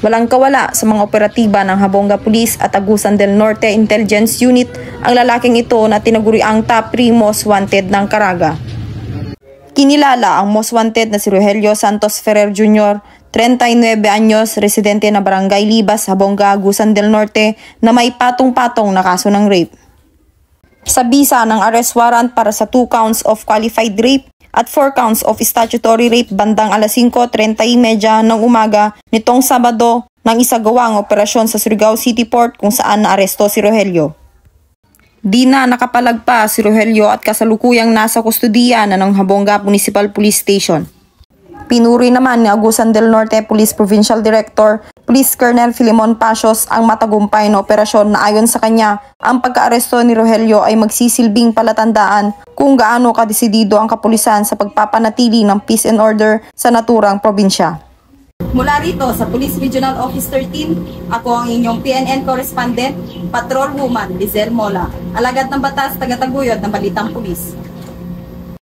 Walang kawala sa mga operatiba ng Habonga Police at Agusan del Norte Intelligence Unit ang lalaking ito na tinaguriang top 3 most wanted ng Caraga. Kinilala ang most wanted na si Rogelio Santos Ferrer Jr., 39 anyos, residente na Barangay Libas, Habonga, Agusan del Norte na may patong-patong na kaso ng rape. Sa bisa ng arrest warrant para sa 2 counts of qualified rape at 4 counts of statutory rape bandang alas 5:30 ng umaga nitong Sabado nang isagawa ang operasyon sa Surigao City Port kung saan naaresto si Rogelio. Di na nakapalagpa si Rogelio at kasalukuyang nasa kustudiya na ng Habonga Municipal Police Station. Pinuri naman ni Agusan del Norte Police Provincial Director, Police Colonel Filemon Pasios ang matagumpay na operasyon na ayon sa kanya, ang pagkaaresto ni Rogelio ay magsisilbing palatandaan kung gaano kadesidido ang kapulisan sa pagpapanatili ng peace and order sa naturang probinsya. Mula rito sa Police Regional Office 13, ako ang inyong PNN correspondent, Patrol Woman Lizelle Mola, alagad ng batas, taga-taguyod ng Balitang Pulis.